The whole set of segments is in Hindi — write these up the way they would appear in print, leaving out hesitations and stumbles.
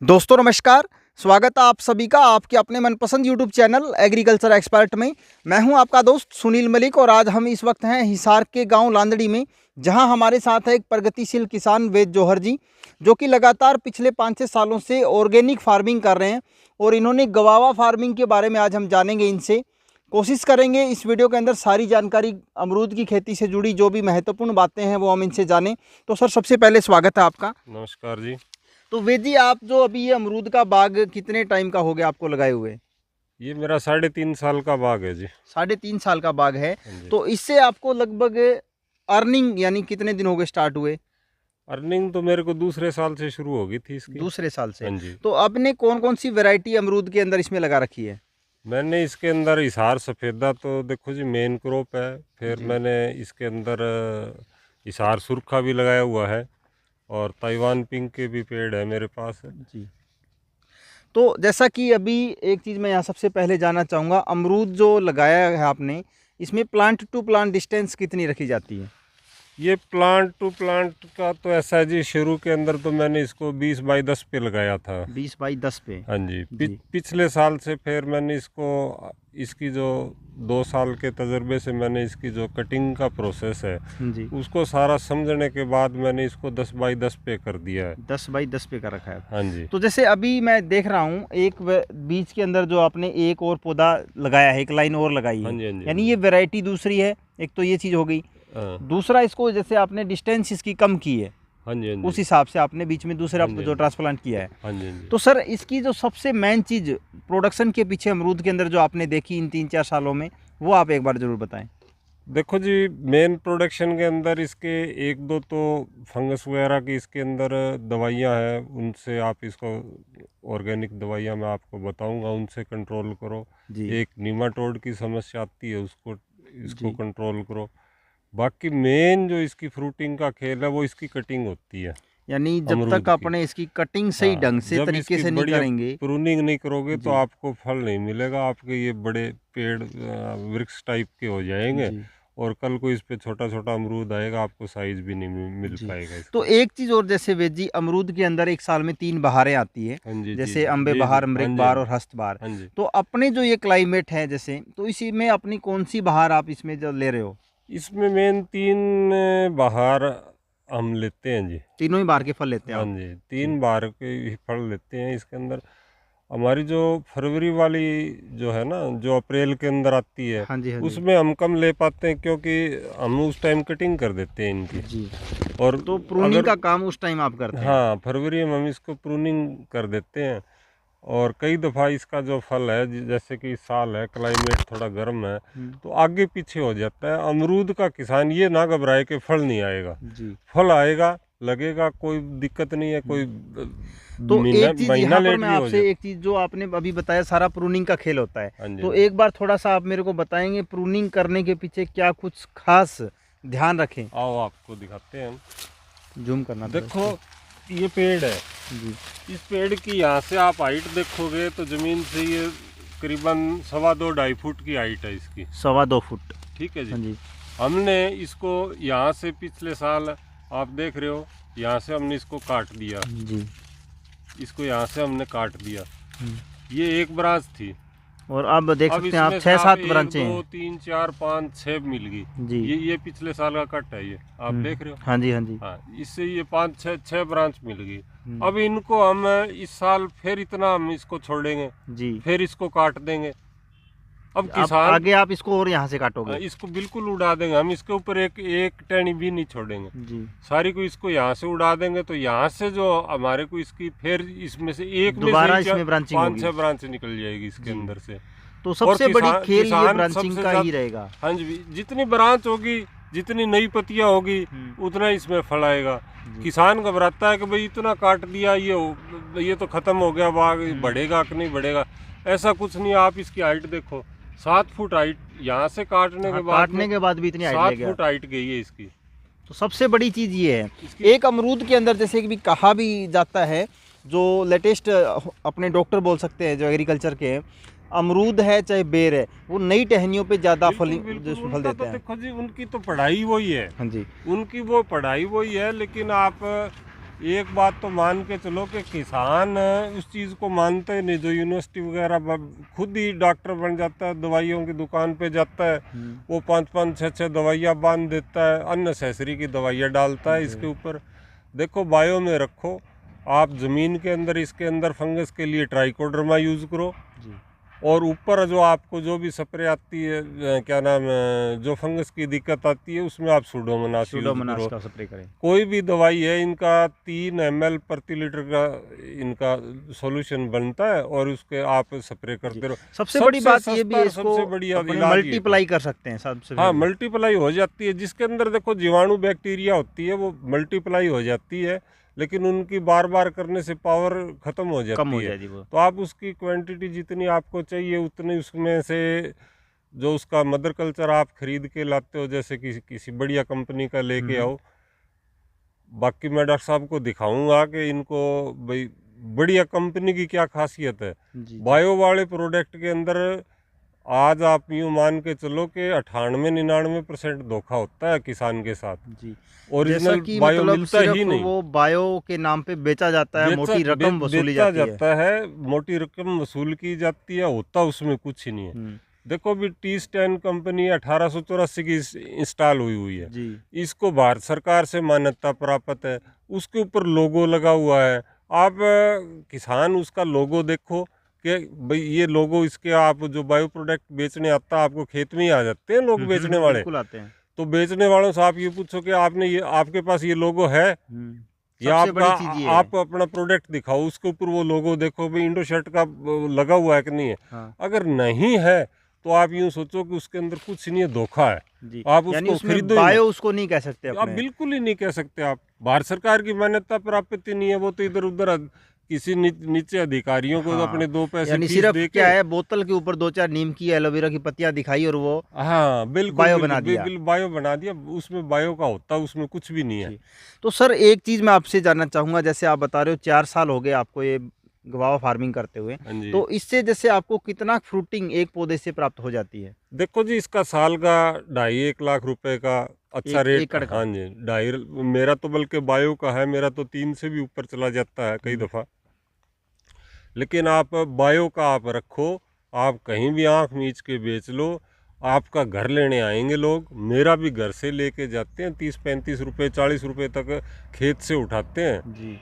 दोस्तों नमस्कार। स्वागत है आप सभी का आपके अपने मनपसंद यूट्यूब चैनल एग्रीकल्चर एक्सपर्ट में। मैं हूं आपका दोस्त सुनील मलिक और आज हम इस वक्त हैं हिसार के गांव लांदड़ी में, जहां हमारे साथ है एक प्रगतिशील किसान वेद जौहर जी, जो कि लगातार पिछले 5-6 सालों से ऑर्गेनिक फार्मिंग कर रहे हैं और इन्होंने गवावा फार्मिंग के बारे में आज हम जानेंगे इनसे। कोशिश करेंगे इस वीडियो के अंदर सारी जानकारी अमरूद की खेती से जुड़ी जो भी महत्वपूर्ण बातें हैं वो हम इनसे जानें। तो सर सबसे पहले स्वागत है आपका। नमस्कार जी। तो वेद जी, आप जो अभी ये अमरूद का बाग कितने टाइम का हो गया आपको लगाए हुए? ये मेरा 3.5 साल का बाग है जी। 3.5 साल का बाग है। हाँ जी। तो इससे आपको लगभग अर्निंग यानी कितने दिन हो गए स्टार्ट हुए? अर्निंग तो मेरे को दूसरे साल से शुरू हो गई थी इसकी। दूसरे साल से। हाँ जी। तो आपने कौन कौन सी वैरायटी अमरूद के अंदर इसमें लगा रखी है? मैंने इसके अंदर हिसार सफ़ेदा तो देखो जी मेन क्रॉप है। फिर जी। मैंने इसके अंदर हिसार सुरखा भी लगाया हुआ है और ताइवान पिंक के भी पेड़ है मेरे पास। जी। तो जैसा कि अभी एक चीज़ मैं यहाँ सबसे पहले जानना चाहूँगा, अमरूद जो लगाया है आपने, इसमें प्लांट टू प्लांट डिस्टेंस कितनी रखी जाती है? ये प्लांट टू प्लांट का तो ऐसा है जी, शुरू के अंदर तो मैंने इसको 20 बाई 10 पे लगाया था। 20 बाई 10 पे? हाँ जी। जी। पिछले साल से फिर मैंने इसकी जो 2 साल के तजर्बे से मैंने इसकी जो कटिंग का प्रोसेस है जी। उसको सारा समझने के बाद मैंने इसको 10 बाई 10 पे कर दिया है। 10 बाई 10 पे का रखा है। हाँ जी। तो जैसे अभी मैं देख रहा हूँ एक बीच के अंदर जो आपने एक और पौधा लगाया है, एक लाइन और लगाई हाँ है, जी, हाँ जी, यानी ये वैरायटी दूसरी है। एक तो ये चीज़ हो गई। हाँ दूसरा, इसको जैसे आपने डिस्टेंस इसकी कम की है, हाँ जी, हाँ जी, उस हिसाब से आपने बीच में दूसरा हाँ जी, जो ट्रांसप्लांट किया है। हाँ जी, हाँ जी। तो सर इसकी जो सबसे मेन चीज़ प्रोडक्शन के पीछे अमरूद के अंदर जो आपने देखी इन 3-4 सालों में, वो आप एक बार ज़रूर बताएं। देखो जी, मेन प्रोडक्शन के अंदर इसके 1-2 तो फंगस वगैरह की इसके अंदर दवाइयाँ हैं, उनसे आप इसको ऑर्गेनिक दवाइयाँ मैं आपको बताऊंगा, उनसे कंट्रोल करो। जी। एक नीमाटोड की समस्या आती है, इसको जी। कंट्रोल करो। बाकी मेन जो इसकी फ्रूटिंग का खेल है वो इसकी कटिंग होती है यानी जब अमरूद तक की। अपने इसकी कटिंग सही ढंग से जब तरीके इसकी से नहीं बढ़िया करेंगे। प्रूनिंग नहीं करोगे तो जी। आपको फल नहीं मिलेगा, आपके ये बड़े पेड़ वृक्ष टाइप के हो जाएंगे जी। और कल को इस पे छोटा छोटा अमरूद आएगा, आपको साइज भी नहीं मिल जी। पाएगा तो इसका। एक चीज़ और, जैसे वेद जी, अमरूद के अंदर एक साल में 3 बहारें आती है, हाँ जी, जी जैसे जी अम्बे जी बहार, जी, हाँ अमृत जी, हाँ बहार जी, और हस्त बहार। हाँ जी। तो अपने जो ये क्लाइमेट है जैसे, तो इसी में अपनी कौन सी बहार आप इसमें जो ले रहे हो? इसमें मेन 3 बाहर हम लेते हैं जी। तीनों ही बहार के फल लेते हैं हाँ आप? जी, जी। 3 बार के ही फल लेते हैं इसके अंदर। हमारी जो फरवरी वाली जो है ना, जो अप्रैल के अंदर आती है, हाँ जी, हाँ जी। उसमें हम कम ले पाते हैं क्योंकि हम उस टाइम कटिंग कर देते हैं इनकी। जी। और तो प्रूनिंग अगर का काम उस टाइम आप करते हैं? हाँ, फरवरी में हम इसको प्रूनिंग कर देते हैं। और कई दफ़ा इसका जो फल है, जैसे कि इस साल है क्लाइमेट थोड़ा गर्म है तो आगे पीछे हो जाता है। अमरूद का किसान ये ना घबराए कि फल नहीं आएगा, जी। फल आएगा, लगेगा, कोई दिक्कत नहीं है। कोई तो महीना एक चीज़ महीना यहाँ पर लेट मैं भी हो आपसे, जाता एक चीज़ जो आपने अभी बताया, सारा प्रूनिंग का खेल होता है। है। हाँ जी, तो हाँ जी। एक बार थोड़ा सा आप मेरे को बताएंगे प्रूनिंग करने के पीछे क्या कुछ खास ध्यान रखें? आओ आपको दिखाते हैं हम। जूम करना थोड़ा देखो ये पेड़ है, जी। इस पेड़ की यहाँ से आप हाइट देखोगे तो ज़मीन से ये करीबन 2.25-2.5 फुट की हाइट है इसकी। 2.25 फुट। ठीक है हाँ जी। जी। हमने इसको यहाँ से पिछले साल आप देख रहे हो, यहाँ से हमने इसको काट दिया, जी। इसको यहाँ से हमने काट दिया। हम्म। ये एक ब्रांच थी, और अब देख अब सकते हैं आप इसमें से 6-7 1, ब्रांचें 2, हैं। 3, 4, 5, 6 मिल गई। जी। ये पिछले साल का कट है, ये आप देख रहे हो। हाँ जी, हाँ जी। हाँ, इससे ये 5-6 ब्रांच मिल गई। हम्म। अब इनको हम इस साल फिर इतना हम इसको छोड़ेंगे, जी। फिर इसको काट देंगे। अब अब किसान आगे आप इसको और यहाँ से काटोगे? इसको बिल्कुल उड़ा देंगे, हम इसके ऊपर एक टहनी भी नहीं छोड़ेंगे। जी। सारी को इसको यहाँ से उड़ा देंगे तो यहाँ से जो हमारे को इसकी फिर इसमें से एक में दोबारा से इसमें ब्रांचिंग होगी। 5-6 ब्रांच निकल जाएगी इसके जी। अंदर से। तो सबसे बड़ी खेल ये किसान ब्रांचिंग सबसे का ज्यादा- ही रहेगा। हाँ जी, जितनी ब्रांच होगी, जितनी नई पत्तियां होगी, उतना इसमें फल आएगा। किसान घबराता है कि भाई इतना काट दिया, ये तो खत्म हो गया बाग, बढ़ेगा कि नहीं बढ़ेगा। ऐसा कुछ नहीं, आप इसकी हाइट देखो, 7 फुट हाइट यहाँ से काटने के बाद भी इतनी हाइट 7 ले गया। फुट हाइट गई है इसकी। तो सबसे बड़ी चीज़ ये है, एक अमरूद के अंदर जैसे कि भी कहा भी जाता है, जो लेटेस्ट अपने डॉक्टर बोल सकते हैं जो एग्रीकल्चर के हैं, अमरूद है चाहे बेर है, वो नई टहनियों पे ज़्यादा फल देते हैं। देखो जी, उनकी तो पढ़ाई वही है। हाँ जी। उनकी वो पढ़ाई वही है, लेकिन आप एक बात तो मान के चलो कि किसान उस चीज़ को मानता ही नहीं, जो यूनिवर्सिटी वगैरह खुद ही डॉक्टर बन जाता है, दवाइयों की दुकान पे जाता है, वो 5-5 6-6 दवाइयाँ बांध देता है, अननेसेसरी की दवाइयाँ डालता है इसके ऊपर। देखो बायो में रखो, आप ज़मीन के अंदर इसके अंदर फंगस के लिए ट्राइकोडर्मा यूज़ करो जी। और ऊपर जो आपको जो भी स्प्रे आती है क्या नाम है, जो फंगस की दिक्कत आती है उसमें आप सूडोमोनास यूज़ सूडोमोनास करो। का स्प्रे करें। कोई भी दवाई है, इनका 3 ml प्रति लीटर का इनका सॉल्यूशन बनता है और उसके आप स्प्रे करते रहो। सबसे बड़ी बात ये भी है, सस्ता और इसको सबसे बढ़िया अपने इलाज ये है। मल्टीप्लाई कर सकते हैं सबसे हाँ, पहले। मल्टीप्लाई हो जाती है, जिसके अंदर देखो जीवाणु बैक्टीरिया होती है वो मल्टीप्लाई हो जाती है, लेकिन उनकी बार बार करने से पावर खत्म हो कम जाती हो है। जाएगी वो। तो आप उसकी क्वांटिटी जितनी आपको चाहिए उतनी उसमें से जो उसका मदर कल्चर आप खरीद के लाते हो, जैसे किसी बढ़िया कंपनी का लेके आओ। बाकी मैं डॉक्टर साहब को दिखाऊंगा कि इनको भाई बढ़िया कंपनी की क्या खासियत है। जी। बायो वाले प्रोडक्ट के अंदर आज आप यूँ मान के चलो कि 98-99% धोखा होता है किसान के साथ। जी। जैसा ओरिजिनल कि बायो मतलब मिलता ही सिर्फ नहीं। वो बायो के नाम पे बेचा जाता है, मोटी रकम वसूली बेचा जाती है। जाता है, मोटी रकम वसूल की जाती है, होता उसमें कुछ ही नहीं है। देखो भी टी स्टैन कंपनी 1884 की इंस्टॉल हुई है। जी। इसको भारत सरकार से मान्यता प्राप्त है, उसके ऊपर लोगो लगा हुआ है। आप किसान उसका लोगो देखो कि भाई ये लोगो, इसके आप जो बायो प्रोडक्ट बेचने आता है आपको खेत में ही आ जाते हैं लोग बेचने वाले। बिल्कुल आते हैं। तो बेचने वालों से आप ये पूछो कि आपने ये आपके पास ये लोगो है या सबसे बड़ी आपका, चीज ये है। आप अपना प्रोडक्ट दिखाओ, उसके ऊपर वो लोगो देखो भाई इंडो शर्ट का लगा हुआ है कि नहीं है। हाँ। अगर नहीं है तो आप यूं सोचो कि उसके अंदर कुछ नहीं है, धोखा है। जी। आप यानी उसको उसमें खरीदो ही बायो मत। उसको नहीं कह सकते आप अपने। बिल्कुल ही नहीं कह सकते। आप भारत सरकार की मान्यता प्राप्त ही नहीं है, वो तो इधर उधर किसी नीचे अधिकारियों को हाँ। अपने 2 पैसे यानी फीस सिर्फ दे क्या के, है, बोतल के ऊपर 2-4 नीम की एलोवेरा की पत्तियां दिखाई और वो हाँ बिल्कुल बायो बिल्कुल बना दिया। बायो बना दिया। उसमें बायो का होता है, उसमें कुछ भी नहीं है। जी। तो सर एक चीज़ मैं आपसे जानना चाहूँगा, जैसे आप बता रहे हो 4 साल हो गए आपको ये गवावा फार्मिंग करते हुए, हाँ जी। तो इससे जैसे आपको कितना फ्रूटिंग एक पौधे से प्राप्त हो जाती है? देखो जी, इसका साल का 2.5-1 लाख रुपए का अच्छा एक रेट। एकड़ का? हाँ जी, ढाई। मेरा तो बल्कि बायो का है, मेरा तो 3 से भी ऊपर चला जाता है कई दफ़ा। लेकिन आप बायो का आप रखो, आप कहीं भी आंख मीच के बेच लो, आपका घर लेने आएंगे लोग। मेरा भी घर से लेके जाते हैं, 30-35 रुपये 40 रुपये तक खेत से उठाते हैं। जी।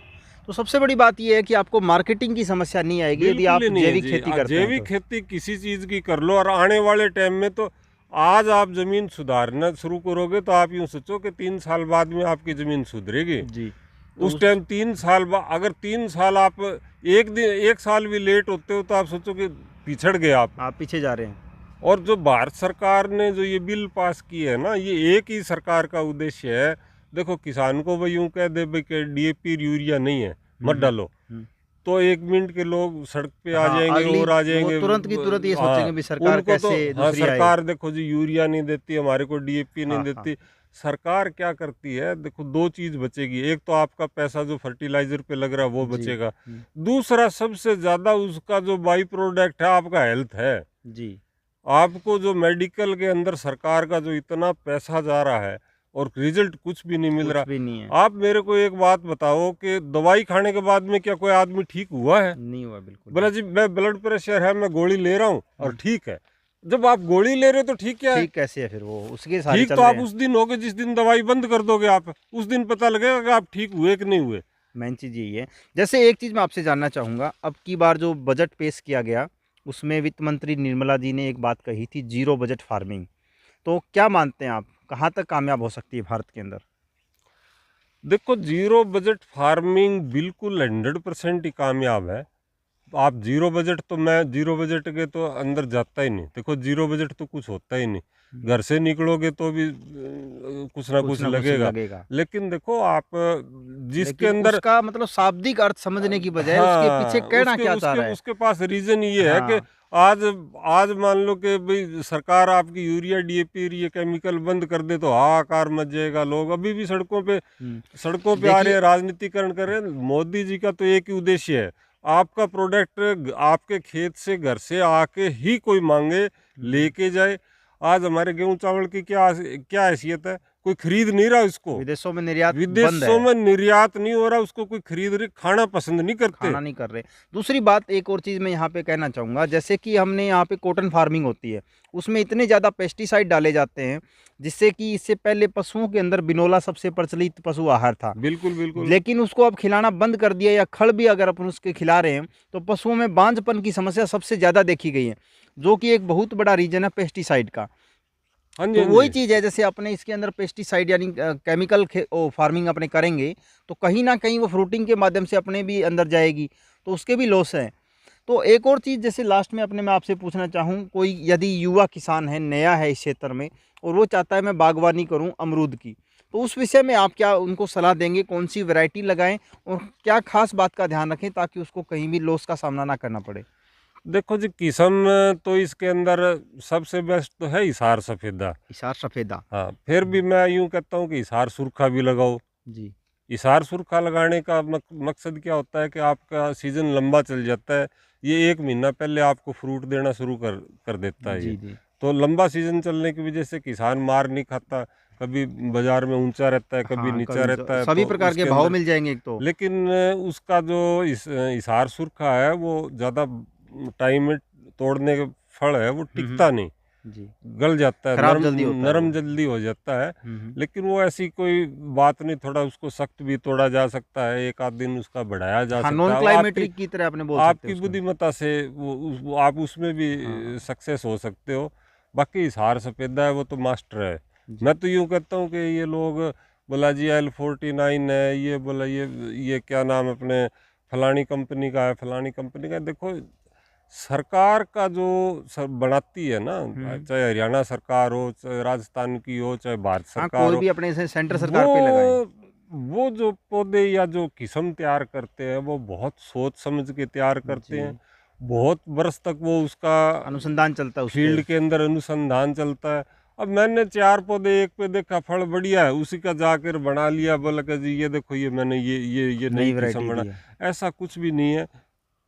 तो सबसे बड़ी बात ये है कि आपको मार्केटिंग की समस्या नहीं आएगी यदि आप बिल्कुल ही नहीं है जैविक जी। खेती करते हैं जैविक तो। खेती किसी चीज़ की कर लो, और आने वाले टाइम में तो आज आप ज़मीन सुधारना शुरू करोगे तो आप यूँ सोचो कि 3 साल बाद में आपकी ज़मीन सुधरेगी। जी। उस टाइम 3 साल बाद, अगर 3 साल आप एक साल भी लेट होते हो तो आप सोचो कि पिछड़ गए आप पीछे जा रहे हैं। और जो भारत सरकार ने जो ये बिल पास की है ना, ये एक ही सरकार का उद्देश्य है। देखो किसान को भाई यूँ कह दे भाई कि डीएपी यूरिया नहीं है मत डालो, तो 1 मिनट के लोग सड़क पे आ जाएंगे और आ जाएंगे। वो तुरंत की तुरंत ये सोचेंगे भी सरकार उनको तो कैसे हाँ, दूसरी आए। सरकार देखो जी यूरिया नहीं देती, हमारे को डीएपी नहीं हाँ, देती। सरकार क्या करती है, देखो 2 चीज़ बचेगी। एक तो आपका पैसा जो फर्टिलाइजर पे लग रहा है वो जी। बचेगा। दूसरा सबसे ज़्यादा उसका जो बाई प्रोडक्ट है आपका हेल्थ है। जी। आपको जो मेडिकल के अंदर सरकार का जो इतना पैसा जा रहा है और रिजल्ट कुछ भी नहीं मिल कुछ रहा। भी नहीं है। आप मेरे को एक बात बताओ कि दवाई खाने के बाद में क्या कोई आदमी ठीक हुआ है? नहीं हुआ बिल्कुल। बोला जी मैं ब्लड प्रेशर है, मैं गोली ले रहा हूँ और ठीक है। जब आप गोली ले रहे हो तो ठीक क्या है? ठीक कैसे है फिर वो उसके सारे ठीक चल तो रहे आप हैं। उस दिन होगे जिस दिन दवाई बंद कर दोगे। आप उस दिन पता लगेगा कि आप ठीक हुए कि नहीं हुए। मेन चीज़ यही है। जैसे एक चीज़ मैं आपसे जानना चाहूँगा, अब की बार जो बजट पेश किया गया उसमें वित्त मंत्री निर्मला जी ने एक बात कही थी, जीरो बजट फार्मिंग। तो क्या मानते हैं आप, कहाँ तक कामयाब हो सकती है भारत के अंदर? देखो जीरो बजट फार्मिंग बिल्कुल 100% ही कामयाब है। आप जीरो बजट, तो मैं जीरो बजट के तो अंदर जाता ही नहीं। देखो जीरो बजट तो कुछ होता ही नहीं। घर से निकलोगे तो भी कुछ ना कुछ लगेगा। लेकिन देखो आप जिसके लेकिन अंदर उसका मतलब शाब्दिक अर्थ समझने की बजाय उसके हाँ, पीछे कहना क्या चाह रहा है। उसके पास रीजन ये है कि हाँ। आज आज मान लो कि भाई सरकार आपकी यूरिया डीएपी ये केमिकल बंद कर दे तो हाहाकार मच जाएगा। लोग अभी भी सड़कों पे आ रहे हैं, राजनीतिकरण कर रहे हैं। मोदी जी का तो एक ही उद्देश्य है, आपका प्रोडक्ट आपके खेत से घर से आके ही कोई मांगे लेके जाए। आज हमारे गेहूं चावल की क्या हैसियत है? कोई खरीद नहीं रहा इसको। विदेशों में निर्यात बंद विदेशों है, में निर्यात नहीं हो रहा, उसको कोई खरीद रही, खाना पसंद नहीं करते। खाना नहीं कर रहे। दूसरी बात, एक और चीज़ मैं यहाँ पे कहना चाहूँगा, जैसे कि हमने यहाँ पे कॉटन फार्मिंग होती है, उसमें इतने ज़्यादा पेस्टिसाइड डाले जाते हैं, जिससे कि इससे पहले पशुओं के अंदर बिनोला सबसे प्रचलित पशु आहार था, बिल्कुल बिल्कुल। लेकिन उसको अब खिलाना बंद कर दिया, या खड़ भी अगर अपन उसके खिला रहे हैं तो पशुओं में बांझपन की समस्या सबसे ज़्यादा देखी गई है, जो कि एक बहुत बड़ा रीजन है पेस्टिसाइड का। हाँ जी, तो हाँ वही जी। चीज़ है, जैसे अपने इसके अंदर पेस्टिसाइड यानी केमिकल फार्मिंग अपने करेंगे, तो कहीं ना कहीं वो फ्रूटिंग के माध्यम से अपने भी अंदर जाएगी, तो उसके भी लॉस हैं। तो एक और चीज़ जैसे लास्ट में अपने मैं आपसे पूछना चाहूँ, कोई यदि युवा किसान है, नया है इस क्षेत्र में, और वो चाहता है मैं बागवानी करूँ अमरूद की, तो उस विषय में आप क्या उनको सलाह देंगे, कौन सी वैरायटी लगाएं और क्या खास बात का ध्यान रखें ताकि उसको कहीं भी लॉस का सामना ना करना पड़े? देखो जी, किस्म तो इसके अंदर सबसे बेस्ट तो है हिसार सफेदा। हिसार सफ़ेदा। हाँ, फिर भी मैं यूं कहता हूँ कि हिसार सुरखा भी लगाओ। जी। हिसार सुरखा लगाने का मकसद क्या होता है कि आपका सीजन लंबा चल जाता है। ये 1 महीना पहले आपको फ्रूट देना शुरू कर कर देता है जी ये। जी। तो लंबा सीजन चलने की वजह से किसान मार नहीं खाता, कभी बाजार में ऊंचा रहता है, कभी हाँ, नीचा कभी रहता है, सभी तो प्रकार के उसके भाव अंदर। मिल जाएंगे एक तो। लेकिन उसका जो हिसार सुरखा है वो ज़्यादा टाइम में तोड़ने के फल है वो टिकता नहीं, जी। गल जाता है, खराब जल्दी होता है नरम वो। जल्दी हो जाता है। हम्म। लेकिन वो ऐसी कोई बात नहीं, थोड़ा उसको सख्त भी तोड़ा जा सकता है, एक आध दिन उसका बढ़ाया जा हाँ, सकता नॉन है। वो क्लाइमेट्रिक की तरह आपने बोल सकते हैं आपकी उसको। बुद्धिमत्ता से वो आप उसमें भी हाँ। सक्सेस हो सकते हो। बाकी हिसार सफेदा है वो तो मास्टर है। जी। मैं तो यूँ कहता हूँ कि ये लोग बोला जी L49 है, ये बोला ये क्या नाम अपने फलानी कंपनी का है, फलानी कंपनी का है। देखो, सरकार का जो बनाती है ना, चाहे हरियाणा सरकार हो, चाहे राजस्थान की हो, चाहे भारत हाँ, सरकार कोई हो, भी अपने से सेंटर सरकार पे लगाएं। वो वो जो पौधे या जो किस्म तैयार करते हैं वो बहुत सोच समझ के तैयार करते जी। हैं। बहुत बरस तक वो उसका अनुसंधान चलता है उस पे। फील्ड के अंदर अनुसंधान चलता है। अब मैंने 4 पौधे एक पे देखा फल बढ़िया है, उसी का जाकर बना लिया, बोला कि जी ये देखो ये मैंने ये नई नई किस्म वैरायटी बना। दी है। ऐसा कुछ भी नहीं है,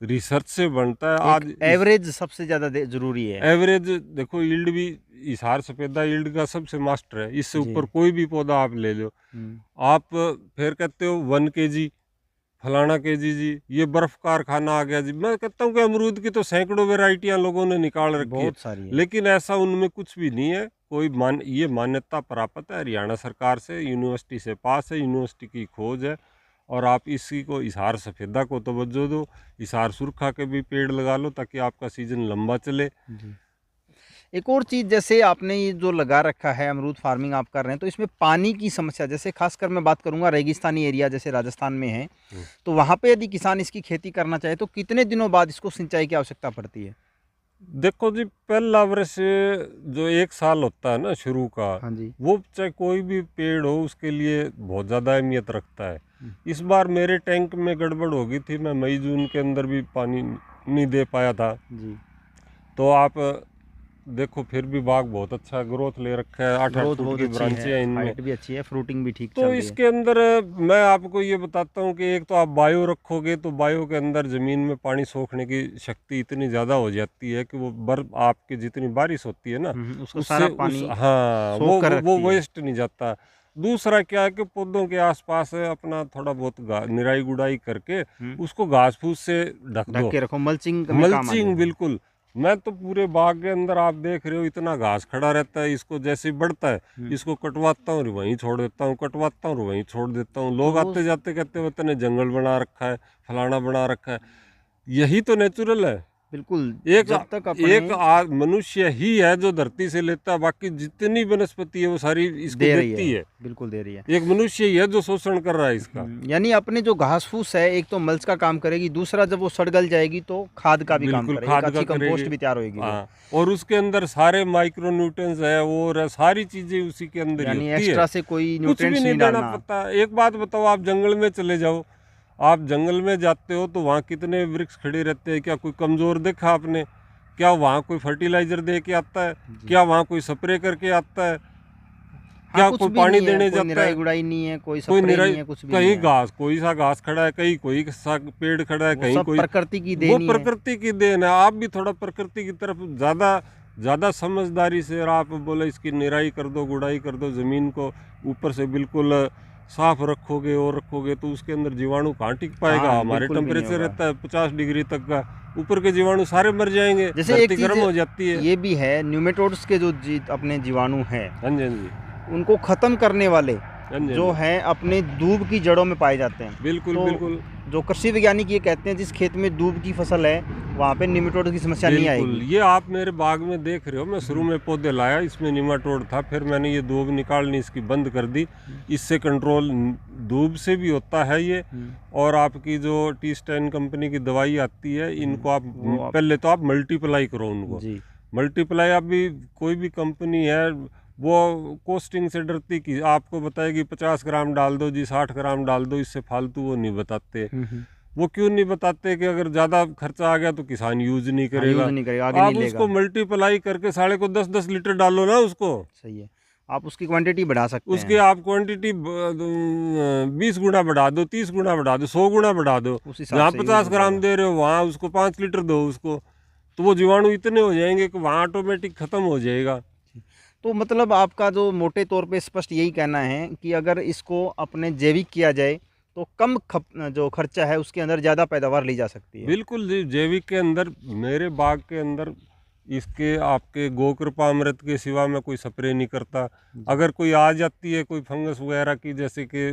रिसर्च से बनता है। एक आज एवरेज सबसे ज़्यादा जरूरी है। एवरेज देखो, यील्ड भी हिसार सफेदा यील्ड का सबसे मास्टर है। इससे जी। ऊपर कोई भी पौधा आप ले लो, हम्म। आप फिर कहते हो 1 kg फलाना kg जी, ये बर्फ कारखाना आ गया जी। मैं कहता हूँ कि अमरूद की तो सैकड़ों वेराइटियां लोगों ने निकाल रखी है, बहुत सारी है। लेकिन ऐसा उनमें कुछ भी नहीं है। कोई ये मान्यता प्राप्त है हरियाणा सरकार से, यूनिवर्सिटी से पास है, यूनिवर्सिटी की खोज है। और आप इसी को हिसार सफेदा को तवज्जो दो, हिसार सुरखा के भी पेड़ लगा लो ताकि आपका सीजन लंबा चले। जी। एक और चीज़, जैसे आपने ये जो लगा रखा है अमरूद फार्मिंग आप कर रहे हैं, तो इसमें पानी की समस्या, जैसे खासकर मैं बात करूंगा रेगिस्तानी एरिया जैसे राजस्थान में है, तो वहाँ पे यदि किसान इसकी खेती करना चाहे तो कितने दिनों बाद इसको सिंचाई की आवश्यकता पड़ती है? देखो जी, पहला वर्ष जो 1 साल होता है ना शुरू का, हाँ जी। वो चाहे कोई भी पेड़ हो उसके लिए बहुत ज़्यादा अहमियत रखता है। हम्म। इस बार मेरे टैंक में गड़बड़ हो गई थी, मैं मई जून के अंदर भी पानी नहीं दे पाया था। जी। तो आप देखो, फिर भी बाग बहुत अच्छा ग्रोथ ले रखा है, 8-8 ग्रोथ फुट बहुत की अच्छी ब्रांचें है, हैं इनमें। हाइट भी अच्छी है, फ्रूटिंग भी ठीक चल तो रही है। इसके अंदर मैं आपको ये बताता हूँ कि एक तो आप बायो रखोगे तो बायो के अंदर ज़मीन में पानी सोखने की शक्ति इतनी ज़्यादा हो जाती है कि वो बर्फ आपकी जितनी बारिश होती है ना, उसका उससे सारा पानी हाँ, सोख कर वो रखती है। वेस्ट नहीं जाता। दूसरा क्या है कि पौधों के आसपास अपना थोड़ा बहुत निराई गुड़ाई करके उसको घास फूस से ढक ढक दो। के रखो, मल्चिंग में काम आ मल्चिंग जाएगा। बिल्कुल। मैं तो पूरे बाग के अंदर आप देख रहे हो इतना घास खड़ा रहता है, इसको जैसे ही बढ़ता है इसको कटवाता हूँ, वहीं छोड़ देता हूँ, कटवाता हूँ, वहीं छोड़ देता हूँ। लोग तो आते जाते कहते हैं वतन जंगल बना रखा है, फलाना बना रखा है। यही तो नेचुरल है। बिल्कुल, एक जब तक अपने मनुष्य ही है जो धरती से लेता है, बाकी जितनी वनस्पति है वो सारी इसको दे रही देती है, है। बिल्कुल दे रही है। एक मनुष्य ही है जो शोषण कर रहा है इसका। यानी अपने जो घास फूस है, एक तो मल्च का काम करेगी, दूसरा जब वो सड़ गल जाएगी तो खाद का भी काम बिल्कुल करेगी, एक खाद अच्छी का कंपोस्ट करेगी। भी तैयार होगी वो। हाँ, और उसके अंदर सारे माइक्रो न्यूट्रिएंट्स है, और सारी चीजें उसी के अंदर ही यानी होती एक्स्ट्रा है। से कोई कुछ भी न्यूट्रिएंट्स नहीं नहीं देना डालना। पड़ता। एक बात बताओ, आप जंगल में चले जाओ, आप जंगल में जाते हो तो वहाँ कितने वृक्ष खड़े रहते हैं, क्या कोई कमजोर देखा आपने? क्या वहाँ कोई फर्टिलाइजर दे के आता है? क्या वहाँ कोई स्प्रे करके आता है? क्या हाँ, कुछ कोई भी पानी नहीं है, देने कोई जाता निराई है? गुड़ाई नहीं है, कोई कोई स्प्रे निराई, नहीं है, कुछ भी नहीं कहीं है। घास, कोई सा घास खड़ा है, कहीं कोई सा पेड़ खड़ा है, वो कहीं सब कोई, प्रकृति की वो देन ही है। प्रकृति की देन है। आप भी थोड़ा प्रकृति की तरफ ज़्यादा ज़्यादा समझदारी से आप बोले इसकी निराई कर दो, गुड़ाई कर दो, ज़मीन को ऊपर से बिल्कुल साफ रखोगे और रखोगे तो उसके अंदर जीवाणु कहाँ टिक पाएगा। हाँ, हमारे बिल्कुल भी नहीं टेम्परेचर होगा। रहता है 50 डिग्री तक का, ऊपर के जीवाणु सारे मर जाएंगे, जैसे एक धरती गर्म चीज़ हो जाती है। ये भी है, न्यूमेटोड्स के जो अपने जीवाणु हैं, हाँ जी, हाँ जी, उनको ख़त्म करने वाले हाँ जी, जो हाँ जी। हैं अपने दूब की जड़ों में पाए जाते हैं। बिल्कुल तो बिल्कुल जो कृषि वैज्ञानिक ये कहते हैं जिस खेत में दूब की फसल है वहाँ पे निमेटोड की समस्या नहीं बिल्कुल। आएगी। ये आप मेरे बाग में देख रहे हो, मैं शुरू में पौधे लाया, इसमें निमाटोड था, फिर मैंने ये दूब निकालनी इसकी बंद कर दी। इससे कंट्रोल दूब से भी होता है ये। और आपकी जो टी-स्टैन कंपनी की दवाई आती है, इनको आप पहले तो आप मल्टीप्लाई करो उनको। जी। मल्टीप्लाई अभी कोई भी कंपनी है वो कॉस्टिंग से डरती कि आपको बताएगी 50 ग्राम डाल दो जी, 60 ग्राम डाल दो, इससे फालतू वो नहीं बताते। वो क्यों नहीं बताते कि अगर ज़्यादा खर्चा आ गया तो किसान यूज नहीं करेगा। यूज नहीं करेगा, आगे आप नहीं उसको लेगा। मल्टीप्लाई करके साढ़े को 10-10 लीटर डालो ना उसको, सही है, आप उसकी क्वांटिटी बढ़ा सकते उसकी हैं आप क्वांटिटी 20 गुना बढ़ा दो, 30 गुना बढ़ा दो, 100 गुना बढ़ा दो। उस हिसाब जहाँ से यूज 50 हो ग्राम जाएगा। दे रहे हो वहाँ उसको 5 लीटर दो उसको, तो वो जीवाणु इतने हो जाएंगे कि वहाँ ऑटोमेटिक खत्म हो जाएगा। तो मतलब आपका जो मोटे तौर पे स्पष्ट यही कहना है कि अगर इसको अपने जैविक किया जाए तो कम जो खर्चा है उसके अंदर ज़्यादा पैदावार ली जा सकती है। बिल्कुल जी, जैविक के अंदर मेरे बाग के अंदर इसके आपके गोकृपा अमृत के सिवा मैं कोई स्प्रे नहीं करता। अगर कोई आ जाती है कोई फंगस वगैरह की, जैसे कि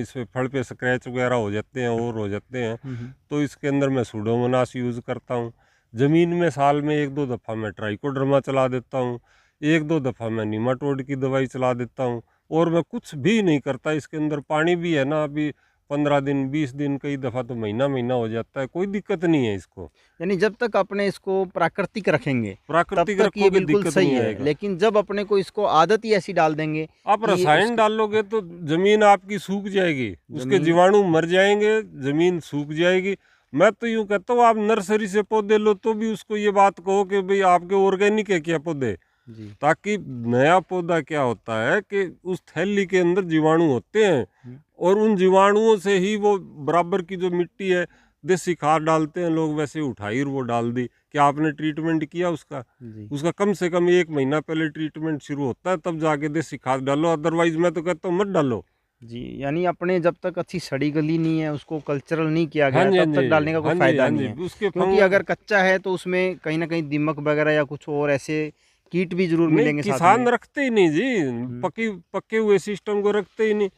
इसमें फल पे स्क्रैच वगैरह हो जाते हैं और हो जाते हैं, तो इसके अंदर मैं सूडोमोनास यूज़ करता हूँ। ज़मीन में साल में 1-2 दफ़ा मैं ट्राइकोडर्मा चला देता हूँ, 1-2 दफ़ा मैं निमाटोड की दवाई चला देता हूँ, और मैं कुछ भी नहीं करता। इसके अंदर पानी भी है ना, अभी 15 दिन 20 दिन, कई दफ़ा तो महीना हो जाता है, कोई दिक्कत नहीं है इसको। यानी जब तक अपने इसको प्राकृतिक रखेंगे तब प्राकृतिक तक ये रखोगे बिल्कुल दिक्कत सही नहीं है, आएगा। लेकिन जब अपने को इसको आदत ही ऐसी डाल देंगे आप कि रसायन डालोगे तो जमीन आपकी सूख जाएगी, उसके जमीन जीवाणु मर जाएंगे, जमीन सूख जाएगी। मैं तो यूं कहता हूँ आप नर्सरी से पौधे लो तो भी उसको ये बात कहो कि भाई आपके ऑर्गेनिक है क्या पौधे, जी। ताकि नया पौधा क्या होता है कि उस थैली के अंदर जीवाणु होते हैं और उन जीवाणुओं से ही वो बराबर की जो मिट्टी है, देसी खाद डालते हैं लोग, वैसे उठाई और वो डाल दी। क्या आपने ट्रीटमेंट किया उसका? जी। उसका कम से कम 1 महीना पहले ट्रीटमेंट शुरू होता है, तब जाके देसी खाद डालो, अदरवाइज मैं तो कहता हूँ मत डालो। जी, यानी अपने जब तक अच्छी सड़ी गली नहीं है, उसको कल्चरल नहीं किया हाँ गया जी, हाँ तब तक जी, डालने का कोई हाँ जी, फ़ायदा हाँ नहीं जी, है। उसके क्योंकि अगर कच्चा है तो उसमें कहीं न कहीं दीमक वगैरह या कुछ और ऐसे कीट भी ज़रूर नहीं, मिलेंगे साथ किसान में। रखते ही नहीं जी, पके हुए सिस्टम को रखते ही नहीं।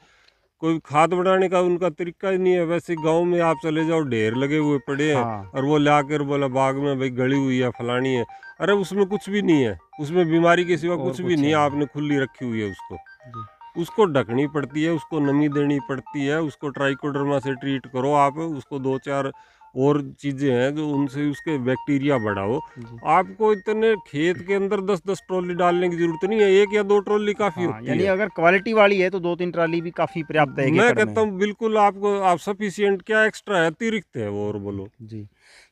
कोई खाद बनाने का उनका तरीका ही नहीं है। वैसे गांव में आप चले जाओ, ढेर लगे हुए पड़े हैं हाँ। और वो लाकर बोला बाग में भाई गली हुई है फलानी है, अरे उसमें कुछ भी नहीं है, उसमें बीमारी के सिवा और कुछ भी कुछ नहीं है, है। आपने खुली रखी हुई है उसको। जी। उसको ढकनी पड़ती है, उसको नमी देनी पड़ती है, उसको ट्राइकोडर्मा से ट्रीट करो आप, उसको 2-4 और चीज़ें हैं जो उनसे उसके बैक्टीरिया बढ़ाओ। जी। आपको इतने खेत के अंदर 10-10 ट्रॉली डालने की ज़रूरत नहीं है, 1 या 2 ट्रॉली काफ़ी हाँ, होती यानी है। अगर क्वालिटी वाली है तो 2-3 ट्राली भी काफ़ी पर्याप्त है 1 मैं एकड़ कहता में। हूँ बिल्कुल आपको आप सफिशिएंट क्या एक्स्ट्रा है, अतिरिक्त है वो, और बोलो। जी।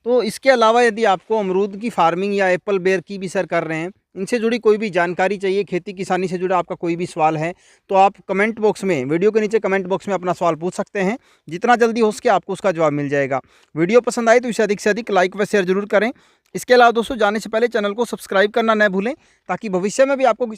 तो इसके अलावा यदि आपको अमरूद की फार्मिंग या एप्पल बेर की भी सर कर रहे हैं, इनसे जुड़ी कोई भी जानकारी चाहिए, खेती किसानी से जुड़ा आपका कोई भी सवाल है, तो आप कमेंट बॉक्स में, वीडियो के नीचे कमेंट बॉक्स में अपना सवाल पूछ सकते हैं। जितना जल्दी हो सके आपको उसका जवाब मिल जाएगा। वीडियो पसंद आए तो इसे अधिक से अधिक लाइक व शेयर ज़रूर करें। इसके अलावा दोस्तों, जाने से पहले चैनल को सब्सक्राइब करना न भूलें, ताकि भविष्य में भी आपको